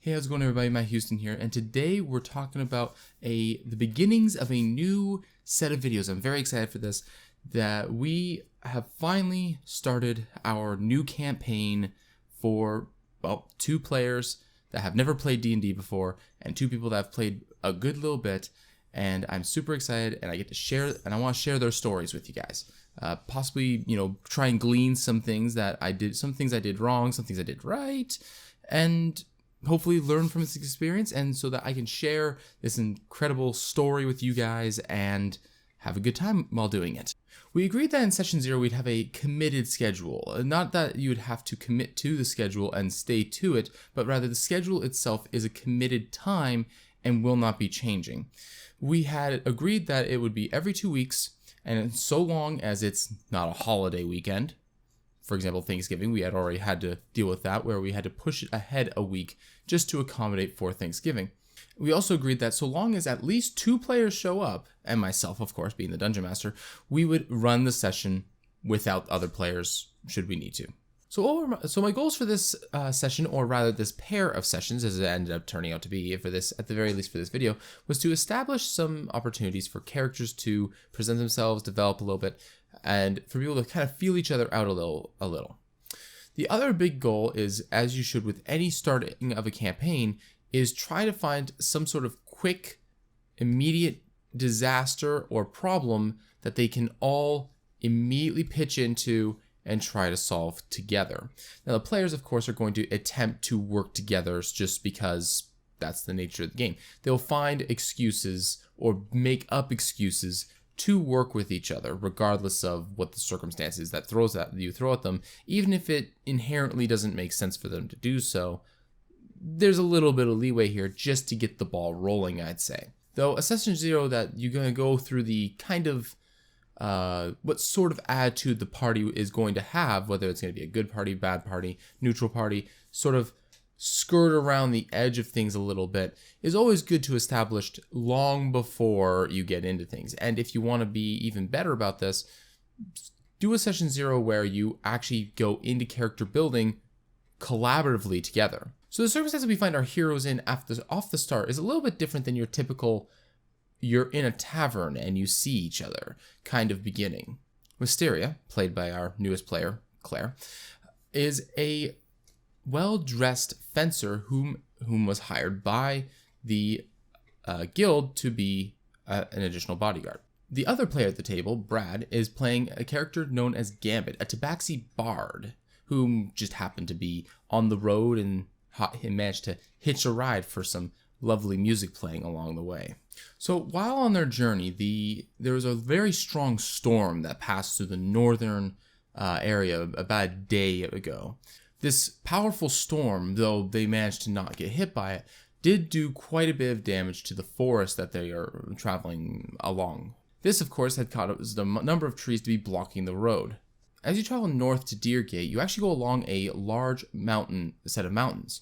Hey, how's it going, everybody? Matt Houston here, and today we're talking about the beginnings of a new set of videos. I'm very excited for this, that we have finally started our new campaign for, well, 2 players that have never played D&D before, and 2 people that have played a good little bit, and I'm super excited, and I get to share, and I want to share their stories with you guys. Possibly, try and glean some things that I did, some things I did wrong, some things I did right, and hopefully learn from this experience, and so that I can share this incredible story with you guys and have a good time while doing it. We agreed that in session 0 we'd have a committed schedule. Not that you would have to commit to the schedule and stay to it, but rather the schedule itself is a committed time and will not be changing. We had agreed that it would be every 2 weeks, and so long as it's not a holiday weekend. For example, Thanksgiving, we had already had to deal with that, where we had to push it ahead a week just to accommodate for Thanksgiving. We also agreed that so long as at least 2 players show up, and myself, of course, being the Dungeon Master, we would run the session without other players should we need to. So my goals for this session, or rather this pair of sessions, as it ended up turning out to be for this, at the very least for this video, was to establish some opportunities for characters to present themselves, develop a little bit, and for people to kind of feel each other out a little. The other big goal is, as you should with any starting of a campaign, is try to find some sort of quick, immediate disaster or problem that they can all immediately pitch into and try to solve together. Now, the players, of course, are going to attempt to work together just because that's the nature of the game. They'll find excuses or make up excuses to work with each other, regardless of what the circumstances that you throw at them, even if it inherently doesn't make sense for them to do so. There's a little bit of leeway here just to get the ball rolling, I'd say. Though a session 0 that you're going to go through the kind of what sort of attitude the party is going to have, whether it's going to be a good party, bad party, neutral party, sort of skirt around the edge of things a little bit, is always good to establish long before you get into things. And if you want to be even better about this, do a session 0 where you actually go into character building collaboratively together. So the circumstances we find our heroes in off the start is a little bit different than your typical you're in a tavern and you see each other kind of beginning. Wisteria, played by our newest player, Claire, is a well-dressed fencer whom was hired by the guild to be an additional bodyguard. The other player at the table, Brad, is playing a character known as Gambit, a tabaxi bard, whom just happened to be on the road and managed to hitch a ride for some lovely music playing along the way. So while on their journey, there was a very strong storm that passed through the northern area about a day ago. This powerful storm, though they managed to not get hit by it, did do quite a bit of damage to the forest that they are traveling along. This, of course, had caused a number of trees to be blocking the road. As you travel north to Deergate, you actually go along a large set of mountains.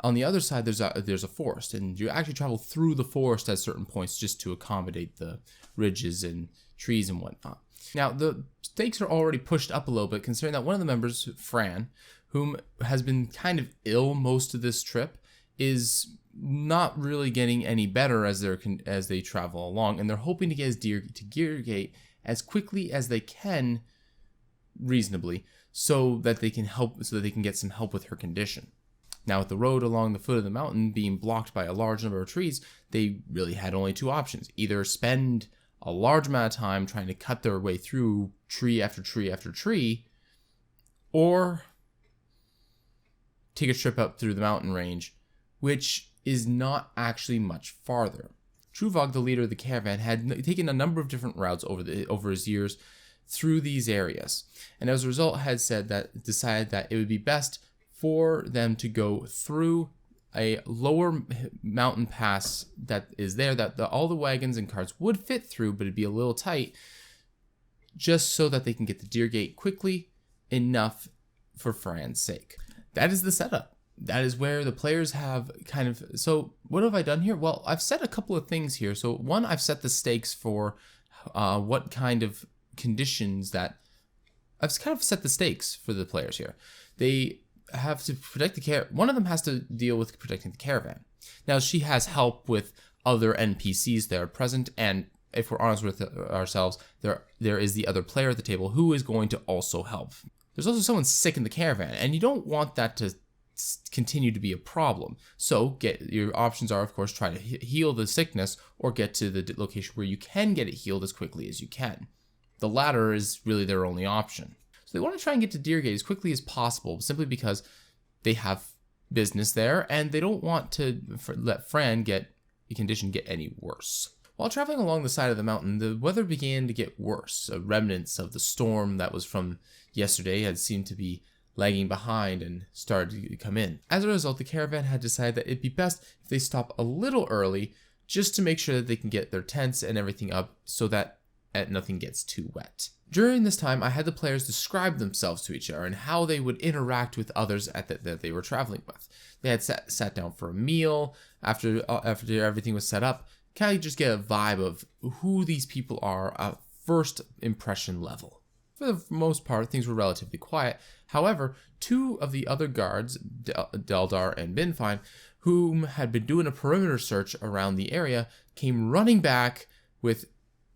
On the other side, there's a forest, and you actually travel through the forest at certain points just to accommodate the ridges and trees and whatnot. Now, the stakes are already pushed up a little bit, considering that one of the members, Fran, whom has been kind of ill most of this trip, is not really getting any better as they travel along, and they're hoping to get to Deergate as quickly as they can, reasonably, so that they can get some help with her condition. Now, with the road along the foot of the mountain being blocked by a large number of trees, they really had only 2 options. Either spend a large amount of time trying to cut their way through tree after tree after tree, or take a trip up through the mountain range, which is not actually much farther. Truvog, the leader of the caravan, had taken a number of different routes over his years through these areas, and as a result decided that it would be best for them to go through a lower mountain pass that is there that all the wagons and carts would fit through, but it'd be a little tight, just so that they can get to Deergate quickly enough for Fran's sake. That is the setup. That is where the players have kind of... So what have I done here? Well, I've set a couple of things here. So one, I've set the stakes for what kind of conditions that... I've kind of set the stakes for the players here. They have to protect one of them has to deal with protecting the caravan. Now, she has help with other NPCs that are present, and if we're honest with ourselves, there is the other player at the table who is going to also help. There's also someone sick in the caravan, and you don't want that to continue to be a problem. So your options are, of course, try to heal the sickness or get to the location where you can get it healed as quickly as you can. The latter is really their only option. So they want to try and get to Deergate as quickly as possible, simply because they have business there and they don't want to let Fran get the condition get any worse. While traveling along the side of the mountain, the weather began to get worse. Remnants of the storm that was from yesterday had seemed to be lagging behind and started to come in. As a result, the caravan had decided that it'd be best if they stop a little early just to make sure that they can get their tents and everything up so that nothing gets too wet. During this time, I had the players describe themselves to each other and how they would interact with others that they were traveling with. They had sat down for a meal after everything was set up, kind of just get a vibe of who these people are at first impression level. For the most part, things were relatively quiet. However, two of the other guards, Deldar and Binfine, whom had been doing a perimeter search around the area, came running back with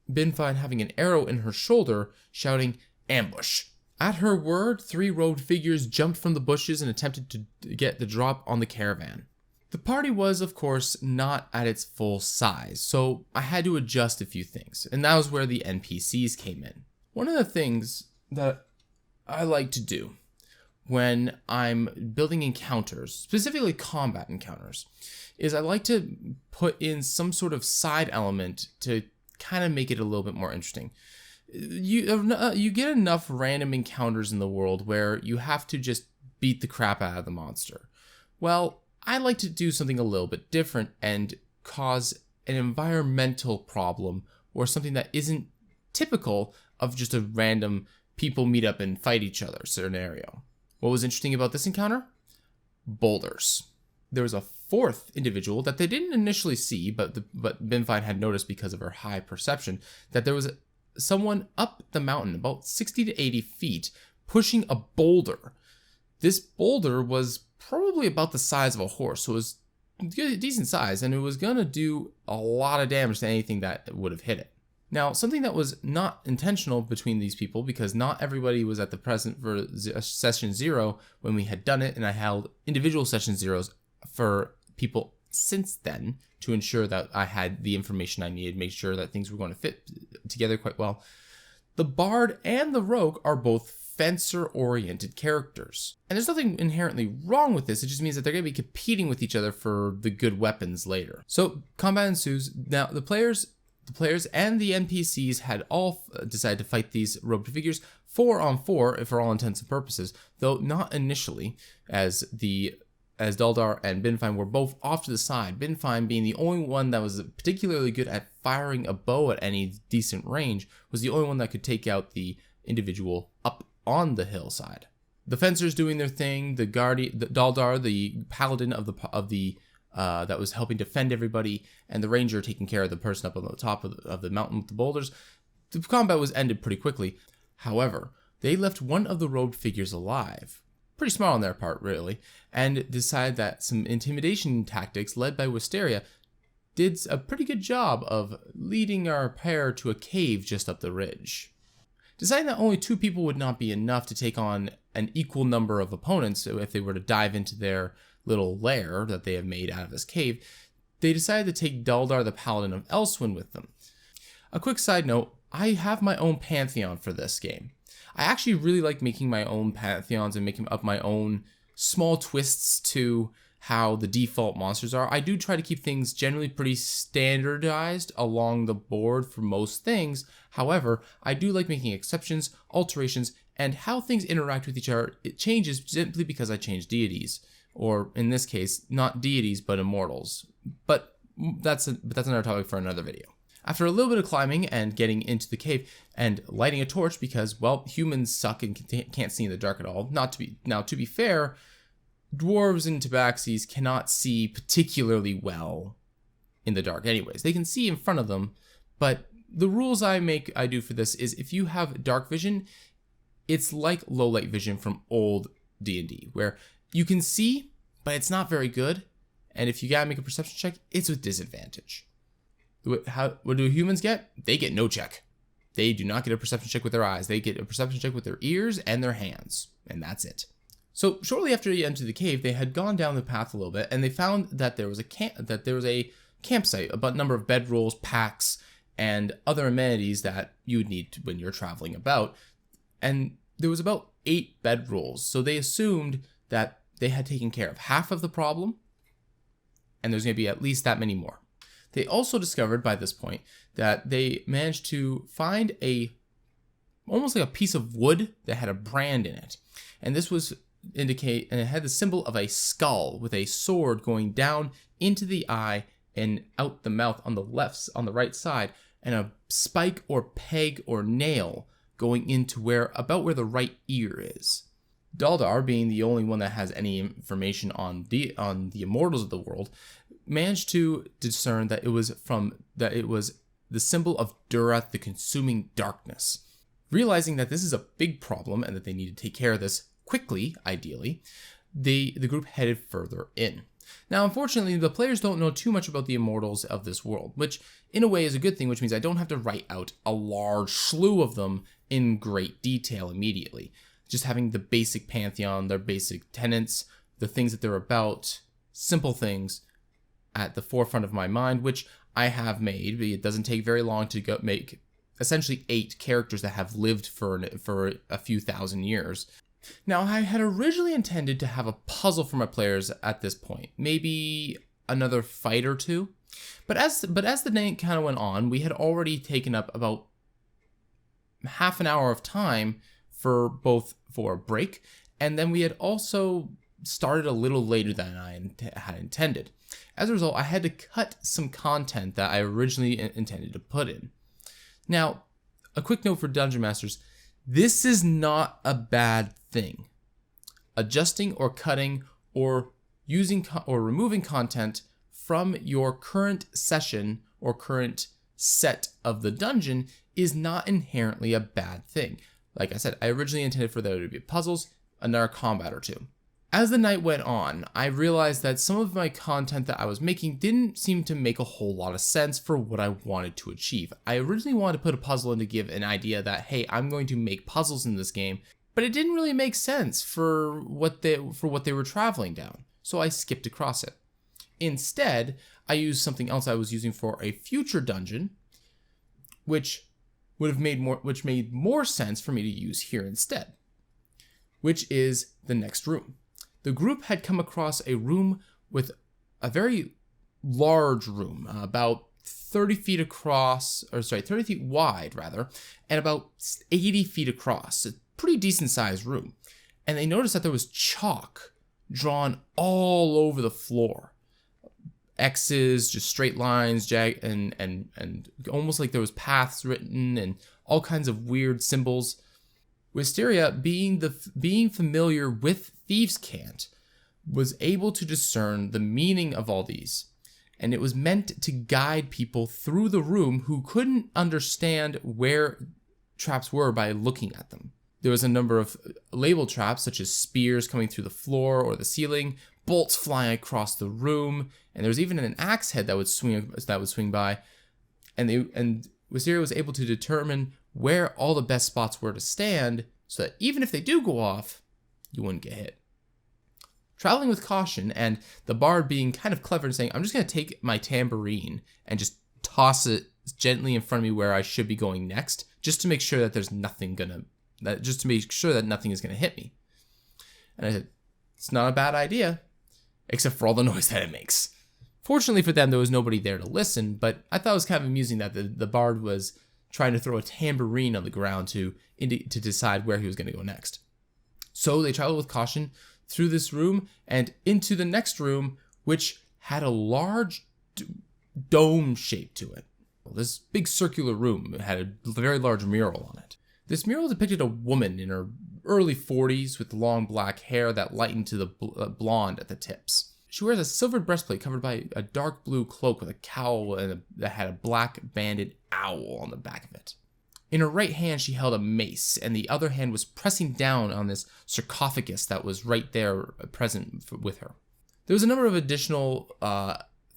Binfine having an arrow in her shoulder, shouting, "Ambush!" At her word, 3 robed figures jumped from the bushes and attempted to get the drop on the caravan. The party was, of course, not at its full size, so I had to adjust a few things, and that was where the NPCs came in. One of the things that I like to do when I'm building encounters, specifically combat encounters, is I like to put in some sort of side element to kind of make it a little bit more interesting. You get enough random encounters in the world where you have to just beat the crap out of the monster. Well, I like to do something a little bit different and cause an environmental problem or something that isn't typical of just a random people meet up and fight each other scenario. What was interesting about this encounter? Boulders. There was a 4th individual that they didn't initially see, but Binfine had noticed because of her high perception, that there was someone up the mountain about 60 to 80 feet pushing a boulder. This boulder was probably about the size of a horse, so it was decent size, and it was going to do a lot of damage to anything that would have hit it. Now, something that was not intentional between these people, because not everybody was at the present for session 0 when we had done it, and I held individual session 0s for people since then to ensure that I had the information I needed, make sure that things were going to fit together quite well. The Bard and the Rogue are both fencer-oriented characters. And there's nothing inherently wrong with this, it just means that they're going to be competing with each other for the good weapons later. So, combat ensues. Now, the players and the NPCs had all decided to fight these robed figures 4-on-4 for all intents and purposes, though not initially, as Daldar and Binfine were both off to the side, Binfine being the only one that was particularly good at firing a bow at any decent range, was the only one that could take out the individual up on the hillside. The fencers doing their thing, the Daldar, the paladin of the that was helping defend everybody, and the ranger taking care of the person up on the top of the mountain with the boulders. The combat was ended pretty quickly. However, they left one of the robed figures alive. Pretty smart on their part, really, and decided that some intimidation tactics led by Wisteria did a pretty good job of leading our pair to a cave just up the ridge. Deciding that only 2 people would not be enough to take on an equal number of opponents if they were to dive into their little lair that they have made out of this cave, they decided to take Daldar the Paladin of Elswyn with them. A quick side note, I have my own pantheon for this game. I actually really like making my own pantheons and making up my own small twists to how the default monsters are. I do try to keep things generally pretty standardized along the board for most things. However, I do like making exceptions, alterations, and how things interact with each other. It changes simply because I change deities. Or in this case, not deities, but immortals. But that's another topic for another video. After a little bit of climbing and getting into the cave and lighting a torch because, well, humans suck and can't see in the dark at all. To be fair, dwarves and tabaxis cannot see particularly well in the dark anyways. They can see in front of them, but the rules I do for this is if you have dark vision, it's like low light vision from old D&D, where You can see, but it's not very good. And if you gotta make a perception check, it's with disadvantage. What do humans get? They get no check. They do not get a perception check with their eyes. They get a perception check with their ears and their hands. And that's it. So shortly after you entered the cave, they had gone down the path a little bit, and they found that there was a campsite, about a number of bedrolls, packs, and other amenities that you would need when you're traveling about. And there was about 8 bedrolls. So they assumed that they had taken care of half of the problem, and there's going to be at least that many more. They also discovered by this point that they managed to find almost like a piece of wood that had a brand in it. And this was and it had the symbol of a skull with a sword going down into the eye and out the mouth on the right side, and a spike or peg or nail going into about where the right ear is. Daldar, being the only one that has any information on the immortals of the world, managed to discern that it was the symbol of Durath, the consuming darkness. Realizing that this is a big problem and that they need to take care of this quickly, ideally, the group headed further in. Now, unfortunately, the players don't know too much about the immortals of this world, which in a way is a good thing, which means I don't have to write out a large slew of them in great detail immediately. Just having the basic pantheon, their basic tenets, the things that they're about, simple things at the forefront of my mind, which I have made. It doesn't take very long to make essentially 8 characters that have lived for a few thousand years. Now, I had originally intended to have a puzzle for my players at this point, maybe another fight or two. But as the night kind of went on, we had already taken up about half an hour of time for a break, and then we had also started a little later than I had intended. As a result, I had to cut some content that I originally intended to put in. Now, a quick note for Dungeon Masters: this is not a bad thing. Adjusting or cutting or using or removing content from your current session or current set of the dungeon is not inherently a bad thing. Like I said, I originally intended for there to be puzzles, another combat or two. As the night went on, I realized that some of my content that I was making didn't seem to make a whole lot of sense for what I wanted to achieve. I originally wanted to put a puzzle in to give an idea that, hey, I'm going to make puzzles in this game, but it didn't really make sense for what they were traveling down, so I skipped across it. Instead, I used something else I was using for a future dungeon, which made more sense for me to use here instead, which is the next room. The group had come across a room with a very large room, about 30 feet across, 30 feet wide rather, and about 80 feet across. A pretty decent sized room. And they noticed that there was chalk drawn all over the floor. X's, just straight lines, and almost like there was paths written and all kinds of weird symbols. Wisteria, being familiar with Thieves' Cant, was able to discern the meaning of all these, and it was meant to guide people through the room who couldn't understand where traps were by looking at them. There was a number of labeled traps, such as spears coming through the floor or the ceiling, bolts flying across the room, and there was even an axe head that would swing by, and Wisteria was able to determine where all the best spots were to stand, so that even if they do go off, you wouldn't get hit. Traveling with caution, and the bard being kind of clever and saying, I'm just going to take my tambourine and just toss it gently in front of me where I should be going next, just to make sure that nothing is going to hit me. And I said, it's not a bad idea, except for all the noise that it makes. Fortunately for them, there was nobody there to listen, but I thought it was kind of amusing that the bard was trying to throw a tambourine on the ground to decide where he was going to go next. So they traveled with caution through this room and into the next room, which had a large dome shape to it. This big circular room had a very large mural on it. This mural depicted a woman in her early 40s with long black hair that lightened to the blonde at the tips. She wears a silvered breastplate covered by a dark blue cloak with a cowl that had a black banded owl on the back of it. In her right hand, she held a mace, and the other hand was pressing down on this sarcophagus that was right there present with her. There was a number of additional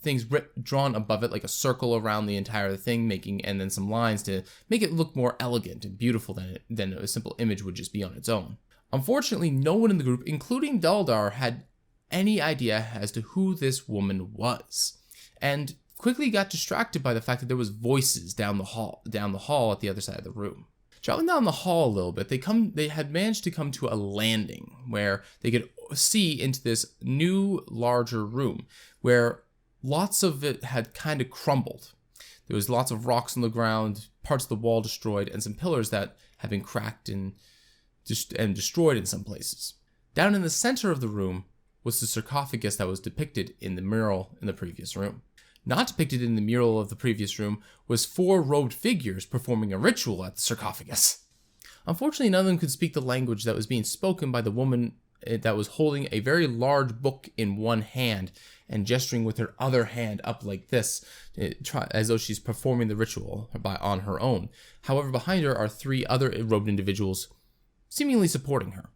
things drawn above it, like a circle around the entire thing, and then some lines to make it look more elegant and beautiful than a simple image would just be on its own. Unfortunately, no one in the group, including Daldar, had any idea as to who this woman was, and quickly got distracted by the fact that there was voices down the hall at the other side of the room. Traveling down the hall a little bit, they had managed to come to a landing where they could see into this new, larger room where lots of it had kind of crumbled. There was lots of rocks on the ground, parts of the wall destroyed, and some pillars that had been cracked and destroyed in some places. Down in the center of the room was the sarcophagus that was depicted in the mural in the previous room. Not depicted in the mural of the previous room was 4 robed figures performing a ritual at the sarcophagus. Unfortunately, none of them could speak the language that was being spoken by the woman that was holding a very large book in one hand and gesturing with her other hand up like this, as though she's performing the ritual on her own. However, behind her are 3 other robed individuals seemingly supporting her.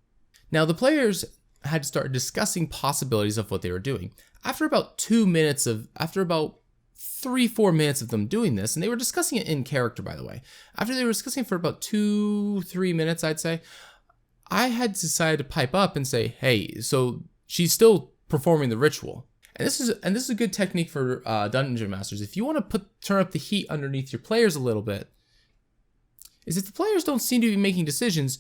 Now, the players had started discussing possibilities of what they were doing. After about 3-4 minutes of them doing this, and they were discussing it in character, by the way. After they were discussing it for about 2-3 minutes, I'd say, I had decided to pipe up and say, hey, so she's still performing the ritual. And this is a good technique for Dungeon Masters. If you want to turn up the heat underneath your players a little bit, is if the players don't seem to be making decisions,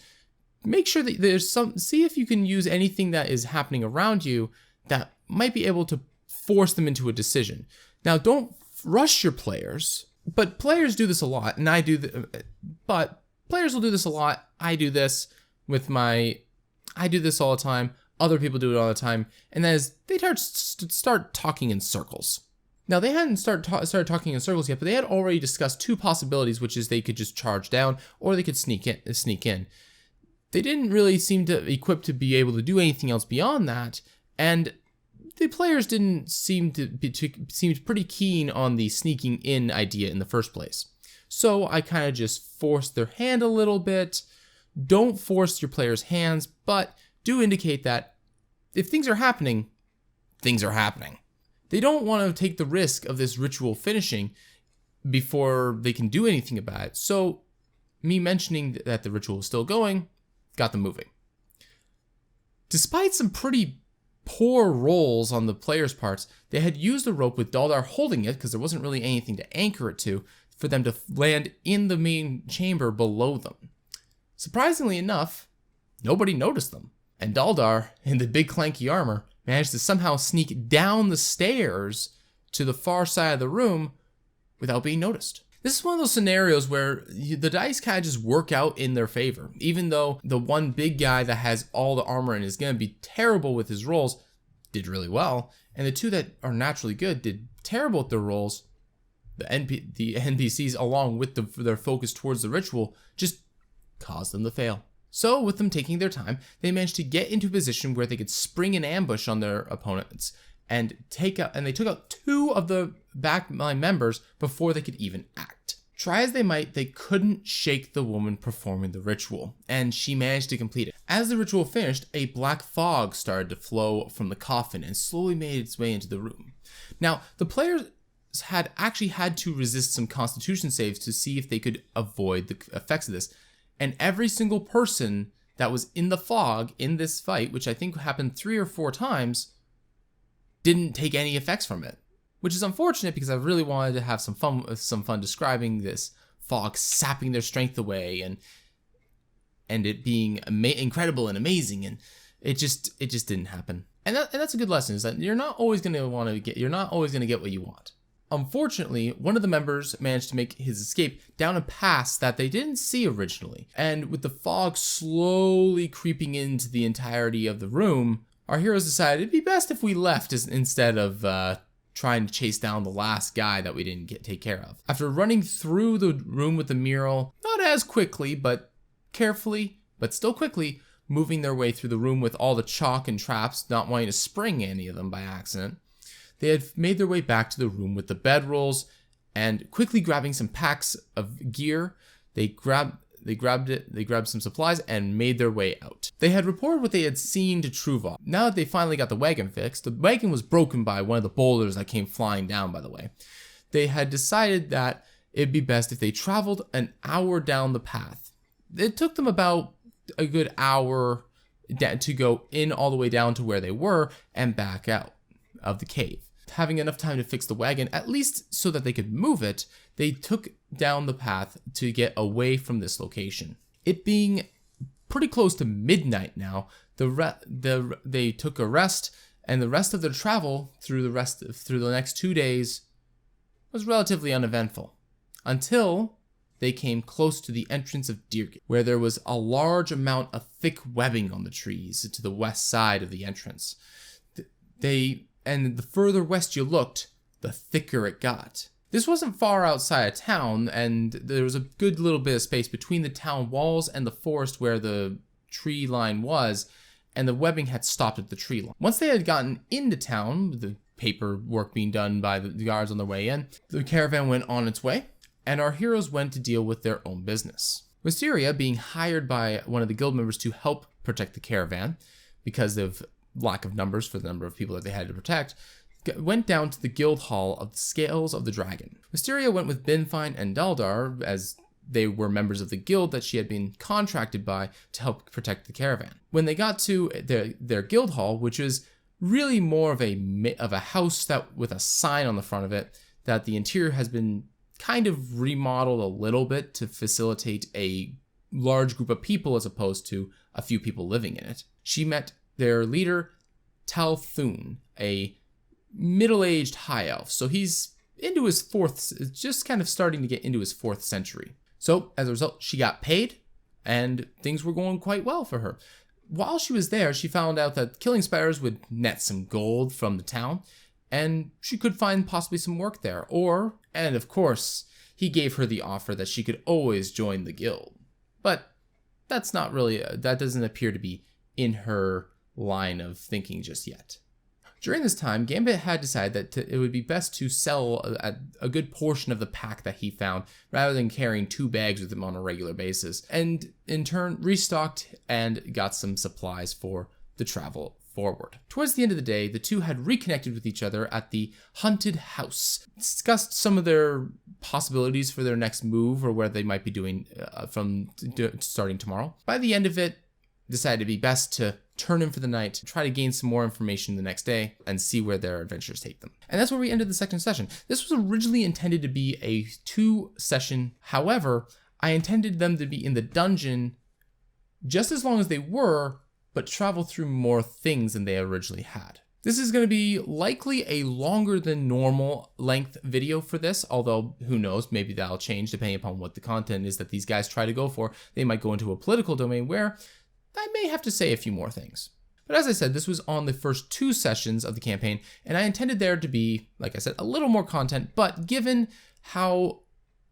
make sure that see if you can use anything that is happening around you that might be able to force them into a decision. Now, don't rush your players, but players do this a lot, and but players will do this a lot. I do this all the time. Other people do it all the time, and that is they start talking in circles. Now, they hadn't started talking in circles yet, but they had already discussed 2 possibilities, which is they could just charge down or they could sneak in. They didn't really seem to equip to be able to do anything else beyond that, and the players didn't seemed pretty keen on the sneaking in idea in the first place. So I kind of just forced their hand a little bit. Don't force your players' hands, but do indicate that if things are happening, things are happening. They don't want to take the risk of this ritual finishing before they can do anything about it. So me mentioning that the ritual was still going got them moving. Despite some pretty poor rolls on the players' parts, they had used the rope with Daldar holding it, because there wasn't really anything to anchor it to, for them to land in the main chamber below them. Surprisingly enough, nobody noticed them, and Daldar, in the big clanky armor, managed to somehow sneak down the stairs to the far side of the room without being noticed. This is one of those scenarios where the dice kind of just work out in their favor. Even though the one big guy that has all the armor and is going to be terrible with his rolls did really well, and the 2 that are naturally good did terrible with their rolls, the NPCs, along with their focus towards the ritual, just caused them to fail. So, with them taking their time, they managed to get into a position where they could spring an ambush on their opponents and they took out 2 of the backline members before they could even act. Try as they might, they couldn't shake the woman performing the ritual, and she managed to complete it. As the ritual finished, a black fog started to flow from the coffin and slowly made its way into the room. Now, the players had actually had to resist some constitution saves to see if they could avoid the effects of this, and every single person that was in the fog in this fight, which I think happened 3 or 4 times, didn't take any effects from it, which is unfortunate because I really wanted to have some fun describing this fog sapping their strength away and it being incredible and amazing, and it just didn't happen. And that's a good lesson, is that you're not always going to get what you want. Unfortunately, one of the members managed to make his escape down a pass that they didn't see originally, and with the fog slowly creeping into the entirety of the room, our heroes decided it'd be best if we left instead of trying to chase down the last guy that we didn't take care of. After running through the room with the mural, not as quickly, but carefully, but still quickly, moving their way through the room with all the chalk and traps, not wanting to spring any of them by accident, they had made their way back to the room with the bedrolls, and quickly grabbing some packs of gear, They grabbed some supplies and made their way out. They had reported what they had seen to Truvov. Now that they finally got the wagon fixed, the wagon was broken by one of the boulders that came flying down, by the way. They had decided that it'd be best if they traveled an hour down the path. It took them about a good hour to go in all the way down to where they were and back out of the cave. Having enough time to fix the wagon, at least so that they could move it, they took down the path to get away from this location. It being pretty close to midnight now, they took a rest, and the rest of their travel through the next 2 days was relatively uneventful, until they came close to the entrance of Deergate, where there was a large amount of thick webbing on the trees to the west side of the entrance. And the further west you looked, the thicker it got. This wasn't far outside of town, and there was a good little bit of space between the town walls and the forest where the tree line was, and the webbing had stopped at the tree line. Once they had gotten into town, the paperwork being done by the guards on their way in, the caravan went on its way, and our heroes went to deal with their own business. Wisteria, being hired by one of the guild members to help protect the caravan, because of lack of numbers for the number of people that they had to protect, went down to the guild hall of the Scales of the Dragon. Wisteria went with Binfine and Daldar, as they were members of the guild that she had been contracted by to help protect the caravan. When they got to their guild hall, which is really more of a house that with a sign on the front of it, that the interior has been kind of remodeled a little bit to facilitate a large group of people as opposed to a few people living in it. She met their leader, Tal Thun, a middle-aged high elf. So he's into his just kind of starting to get into his 4th century. So as a result, she got paid and things were going quite well for her. While she was there, she found out that killing spiders would net some gold from the town, and she could find possibly some work there. And of course, he gave her the offer that she could always join the guild. But that doesn't appear to be in her line of thinking just yet. During this time, Gambit had decided that it would be best to sell a good portion of the pack that he found rather than carrying 2 bags with him on a regular basis, and in turn restocked and got some supplies for the travel forward. Towards the end of the day, the two had reconnected with each other at the Haunted House, discussed some of their possibilities for their next move or where they might be doing starting tomorrow. By the end of it, decided it'd be best to turn in for the night, try to gain some more information the next day, and see where their adventures take them. And that's where we ended the second session. This was originally intended to be a 2-session. However, I intended them to be in the dungeon just as long as they were, but travel through more things than they originally had. This is going to be likely a longer than normal length video for this, although who knows, maybe that'll change depending upon what the content is that these guys try to go for. They might go into a political domain where I may have to say a few more things. But as I said, this was on the first 2 sessions of the campaign, and I intended there to be, like I said, a little more content, but given how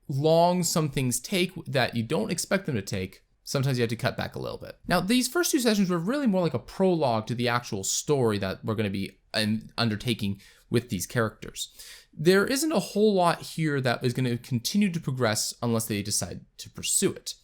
long some things take that you don't expect them to take, sometimes you have to cut back a little bit. Now, these first 2 sessions were really more like a prologue to the actual story that we're going to be undertaking with these characters. There isn't a whole lot here that is going to continue to progress unless they decide to pursue it.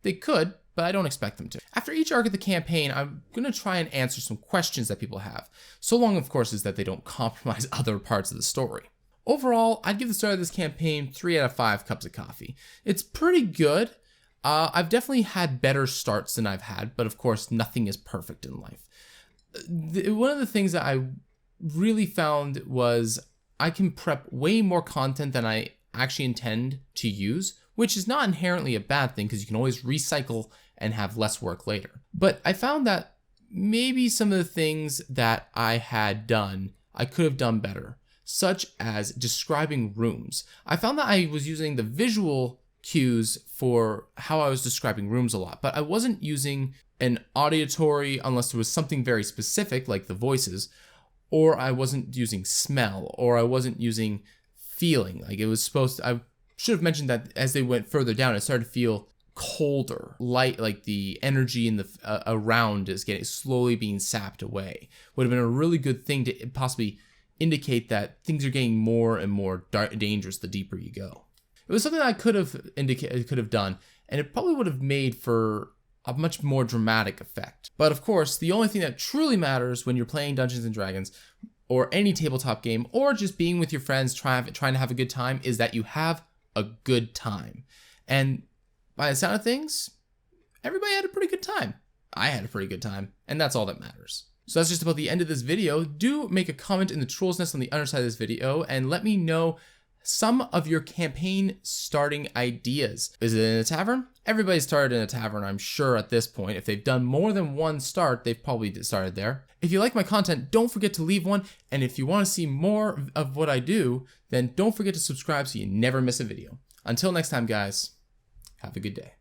They could, but I don't expect them to. After each arc of the campaign, I'm going to try and answer some questions that people have, so long, of course, as that they don't compromise other parts of the story. Overall, I'd give the start of this campaign 3 out of 5 cups of coffee. It's pretty good. I've definitely had better starts than I've had, but of course, nothing is perfect in life. One of the things that I really found was I can prep way more content than I actually intend to use, which is not inherently a bad thing because you can always recycle and have less work later. But I found that maybe some of the things that I had done, I could have done better, such as describing rooms. I found that I was using the visual cues for how I was describing rooms a lot, but I wasn't using an auditory unless there was something very specific like the voices, or I wasn't using smell, or I wasn't using feeling. Like it was supposed to, I should have mentioned that as they went further down, it started to feel colder, light, like the energy in the around is slowly being sapped away. Would have been a really good thing to possibly indicate that things are getting more and more dangerous the deeper you go. It was something I could have done, and it probably would have made for a much more dramatic effect. But of course, the only thing that truly matters when you're playing Dungeons and Dragons or any tabletop game or just being with your friends trying to have a good time is that you have a good time. And by the sound of things, everybody had a pretty good time. I had a pretty good time, and that's all that matters. So that's just about the end of this video. Do make a comment in the Trolls Nest on the underside of this video and let me know some of your campaign starting ideas. Is it in a tavern? Everybody started in a tavern, I'm sure, at this point. If they've done more than one start, they've probably started there. If you like my content, don't forget to leave one. And if you want to see more of what I do, then don't forget to subscribe so you never miss a video. Until next time, guys, have a good day.